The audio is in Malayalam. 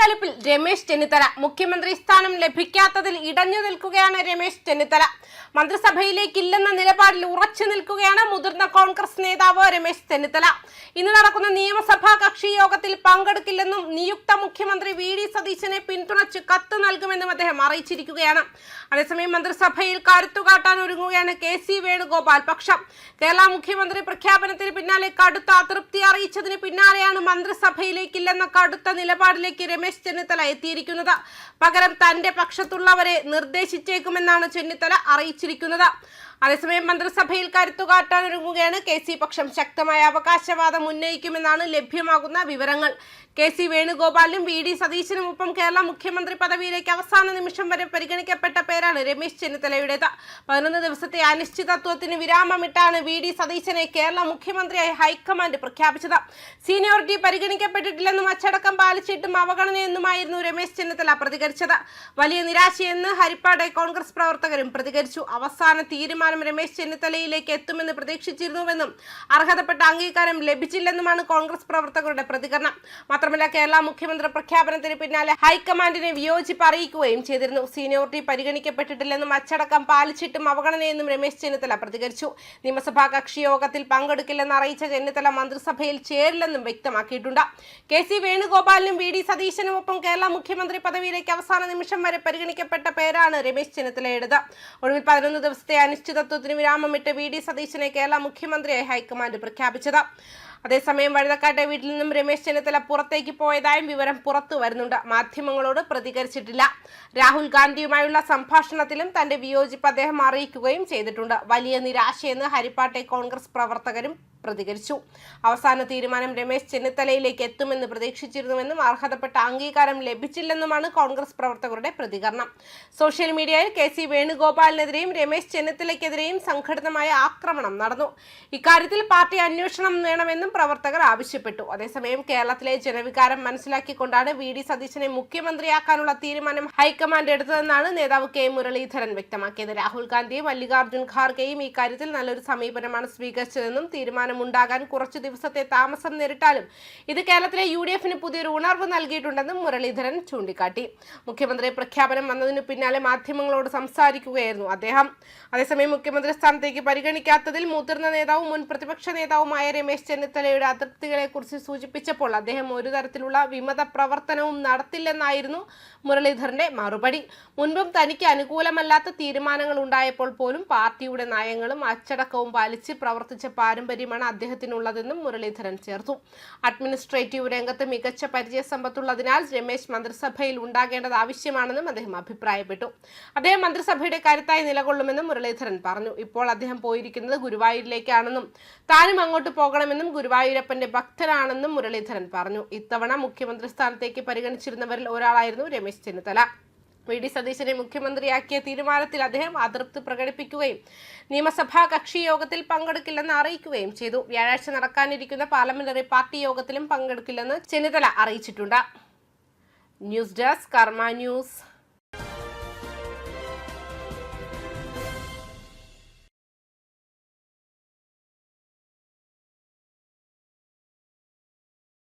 കലിപ്പിൽ രമേശ് ചെന്നിത്തല. മുഖ്യമന്ത്രി സ്ഥാനം ലഭിക്കാത്തതിൽ ഇടഞ്ഞു നിൽക്കുകയാണ് രമേശ് ചെന്നിത്തല. മന്ത്രിസഭയിലേക്കില്ലെന്ന നിലപാടിൽ ഉറച്ചു നിൽക്കുകയാണ് മുതിർന്ന കോൺഗ്രസ് നേതാവ് രമേശ് ചെന്നിത്തല. ഇന്ന് നടക്കുന്ന നിയമസഭാ കക്ഷി യോഗത്തിൽ പങ്കെടുക്കില്ലെന്നും നിയുക്ത മുഖ്യമന്ത്രി വി.ഡി. സതീശനെ പിന്തുണച്ച് കത്ത് നൽകുമെന്നും അദ്ദേഹം അറിയിച്ചിരിക്കുകയാണ്. അതേസമയം മന്ത്രിസഭയിൽ കരുത്തുകാട്ടാൻ ഒരുങ്ങുകയാണ് കെ.സി. വേണുഗോപാൽ പക്ഷം. കേരള മുഖ്യമന്ത്രി പ്രഖ്യാപനത്തിന് പിന്നാലെ കടുത്ത അതൃപ്തി അറിയിച്ചതിന് പിന്നാലെയാണ് മന്ത്രിസഭയിലേക്കില്ലെന്ന കടുത്ത നിലപാടിലേക്ക് രമേശ് ചെന്നിത്തല എത്തിയിരിക്കുന്നത്. പകരം തന്റെ പക്ഷത്തുള്ളവരെ നിർദ്ദേശിച്ചേക്കുമെന്നാണ് ചെന്നിത്തല അറിയിച്ചിരിക്കുന്നത്. അതേസമയം മന്ത്രിസഭയിൽ കരുത്തുകാട്ടാൻ ഒരുങ്ങുകയാണ് കെ.സി. പക്ഷം. ശക്തമായ അവകാശവാദം ഉന്നയിക്കുമെന്നാണ് ലഭ്യമാകുന്ന വിവരങ്ങൾ. കെ.സി. വേണുഗോപാലിനും വി.ഡി. സതീശനുമൊപ്പം കേരള മുഖ്യമന്ത്രി പദവിയിലേക്ക് അവസാന നിമിഷം വരെ പരിഗണിക്കപ്പെട്ട പേരാണ് രമേശ് ചെന്നിത്തലയുടേത്. 11 ദിവസത്തെ അനിശ്ചിതത്വത്തിന് വിരാമമിട്ടാണ് വി.ഡി. സതീശനെ കേരള മുഖ്യമന്ത്രിയായി ഹൈക്കമാൻഡ് പ്രഖ്യാപിച്ചത്. സീനിയോറിറ്റി പരിഗണിക്കപ്പെട്ടിട്ടില്ലെന്നും അച്ചടക്കം പാലിച്ചിട്ടും അവഗണനയെന്നുമായിരുന്നു രമേശ് ചെന്നിത്തല പ്രതികരിച്ചത്. വലിയ നിരാശയെന്ന് ഹരിപ്പാട് കോൺഗ്രസ് പ്രവർത്തകരും പ്രതികരിച്ചു. അവസാന തീരുമാനം രമേശ് ചെന്നിത്തലയിലേക്ക് എത്തുമെന്ന് പ്രതീക്ഷിച്ചിരുന്നുവെന്നും അർഹതപ്പെട്ട അംഗീകാരം ലഭിച്ചില്ലെന്നുമാണ് കോൺഗ്രസ് പ്രവർത്തകരുടെ പ്രതികരണം. മാത്രമല്ല, കേരള മുഖ്യമന്ത്രി പ്രഖ്യാപനത്തിന് പിന്നാലെ ഹൈക്കമാൻഡിനെ വിയോജിപ്പ് അറിയിക്കുകയും ചെയ്തിരുന്നു. സീനിയോറിറ്റി പരിഗണിക്കപ്പെട്ടിട്ടില്ലെന്നും അച്ചടക്കം പാലിച്ചിട്ടും അവഗണനയെന്നും രമേശ് ചെന്നിത്തല പ്രതികരിച്ചു. നിയമസഭാ കക്ഷി യോഗത്തിൽ പങ്കെടുക്കില്ലെന്ന് അറിയിച്ച ചെന്നിത്തല മന്ത്രിസഭയിൽ ചേരില്ലെന്നും വ്യക്തമാക്കിയിട്ടുണ്ട്. കെ.സി. വേണുഗോപാലിനും വി.ഡി. സതീശനുമൊപ്പം കേരള മുഖ്യമന്ത്രി പദവിയിലേക്ക് അവസാന നിമിഷം വരെ പരിഗണിക്കപ്പെട്ട പേരാണ് രമേശ് ചെന്നിത്തലയുടേത്. ഒടുവിൽ 11 ദിവസത്തെ അനിശ്ചിതത്വത്തിന് വിരാമമിട്ട് വി.ഡി. സതീശനെ കേരള മുഖ്യമന്ത്രിയായി ഹൈക്കമാൻഡ് പ്രഖ്യാപിച്ചത്. അതേസമയം വഴുതക്കാട്ടെ വീട്ടിൽ നിന്നും രമേശ് ചെന്നിത്തല പുറത്തേക്ക് പോയതായും വിവരം പുറത്തു വരുന്നുണ്ട്. മാധ്യമങ്ങളോട് പ്രതികരിച്ചിട്ടില്ല. രാഹുൽ ഗാന്ധിയുമായുള്ള സംഭാഷണത്തിലും തന്റെ വിയോജിപ്പ് അദ്ദേഹം അറിയിക്കുകയും ചെയ്തിട്ടുണ്ട്. വലിയ നിരാശയെന്ന് ഹരിപ്പാട്ടെ കോൺഗ്രസ് പ്രവർത്തകരും പ്രതികരിച്ചു. അവസാന തീരുമാനം രമേശ് ചെന്നിത്തലയിലേക്ക് എത്തുമെന്ന് പ്രതീക്ഷിച്ചിരുന്നുവെന്നും അർഹതപ്പെട്ട അംഗീകാരം ലഭിച്ചില്ലെന്നുമാണ് കോൺഗ്രസ് പ്രവർത്തകരുടെ പ്രതികരണം. സോഷ്യൽ മീഡിയയിൽ കെ.സി. വേണുഗോപാലിനെതിരെയും രമേശ് ചെന്നിത്തലയ്ക്കെതിരെയും സംഘടിതമായ ആക്രമണം നടന്നു. ഇക്കാര്യത്തിൽ പാർട്ടി അന്വേഷണം വേണമെന്നും പ്രവർത്തകർ ആവശ്യപ്പെട്ടു. അതേസമയം കേരളത്തിലെ ജനവികാരം മനസ്സിലാക്കിക്കൊണ്ടാണ് വി.ഡി. സതീശനെ മുഖ്യമന്ത്രിയാക്കാനുള്ള തീരുമാനം ഹൈക്കമാൻഡ് എടുത്തതെന്നാണ് നേതാവ് കെ. മുരളീധരൻ വ്യക്തമാക്കിയത്. രാഹുൽ ഗാന്ധിയും മല്ലികാർജ്ജുൻ ഖാർഗെയും ഈ കാര്യത്തിൽ നല്ലൊരു സമീപനമാണ് സ്വീകരിച്ചതെന്നും ഉണ്ടാകാൻ കുറച്ചു ദിവസത്തെ താമസം നേരിട്ടാലും ഇത് കേരളത്തിലെ യു.ഡി.എഫിന് പുതിയൊരു ഉണർവ് നൽകിയിട്ടുണ്ടെന്നും മുരളീധരൻ ചൂണ്ടിക്കാട്ടി. മുഖ്യമന്ത്രി പ്രഖ്യാപനം വന്നതിനു പിന്നാലെ മാധ്യമങ്ങളോട് സംസാരിക്കുകയായിരുന്നു അദ്ദേഹം. അതേസമയം മുഖ്യമന്ത്രി സ്ഥാനത്തേക്ക് പരിഗണിക്കാത്തതിൽ മുതിർന്ന നേതാവും മുൻ പ്രതിപക്ഷ നേതാവുമായ രമേശ് ചെന്നിത്തലയുടെ അതൃപ്തികളെ കുറിച്ച് സൂചിപ്പിച്ചപ്പോൾ അദ്ദേഹം ഒരു തരത്തിലുള്ള വിമത പ്രവർത്തനവും നടത്തില്ലെന്നായിരുന്നു മുരളീധരന്റെ മറുപടി. മുൻപും തനിക്ക് അനുകൂലമല്ലാത്ത തീരുമാനങ്ങൾ ഉണ്ടായപ്പോൾ പോലും പാർട്ടിയുടെ നയങ്ങളും അച്ചടക്കവും പാലിച്ച് പ്രവർത്തിച്ച പാരമ്പര്യമാണ് അദ്ദേഹത്തിനുള്ളതെന്നും മുരളീധരൻ ചേർത്തു. അഡ്മിനിസ്ട്രേറ്റീവ് രംഗത്ത് മികച്ച പരിചയസമ്പത്തുള്ളതിനാൽ രമേശ് മന്ത്രിസഭയിൽ ഉണ്ടാകേണ്ടത് ആവശ്യമാണെന്നും അദ്ദേഹം അഭിപ്രായപ്പെട്ടു. അദ്ദേഹം മന്ത്രിസഭയുടെ കരുത്തായി നിലകൊള്ളുമെന്നും മുരളീധരൻ പറഞ്ഞു. ഇപ്പോൾ അദ്ദേഹം പോയിരിക്കുന്നത് ഗുരുവായൂരിലേക്കാണെന്നും താനും അങ്ങോട്ട് പോകണമെന്നും ഗുരുവായൂരപ്പന്റെ ഭക്തനാണെന്നും മുരളീധരൻ പറഞ്ഞു. ഇത്തവണ മുഖ്യമന്ത്രി സ്ഥാനത്തേക്ക് പരിഗണിച്ചിരുന്നവരിൽ ഒരാളായിരുന്നു രമേശ് ചെന്നിത്തല. വി.ഡി. സതീശനെ മുഖ്യമന്ത്രിയാക്കിയ തീരുമാനത്തിൽ അദ്ദേഹം അതൃപ്തി പ്രകടിപ്പിക്കുകയും നിയമസഭാ കക്ഷി യോഗത്തിൽ പങ്കെടുക്കില്ലെന്ന് അറിയിക്കുകയും ചെയ്തു. വ്യാഴാഴ്ച നടക്കാനിരിക്കുന്ന പാർലമെന്ററി പാർട്ടി യോഗത്തിലും പങ്കെടുക്കില്ലെന്ന് ചെന്നിത്തല അറിയിച്ചിട്ടുണ്ട്. ന്യൂസ് ഡെസ്ക് കർമ്മ ന്യൂസ്.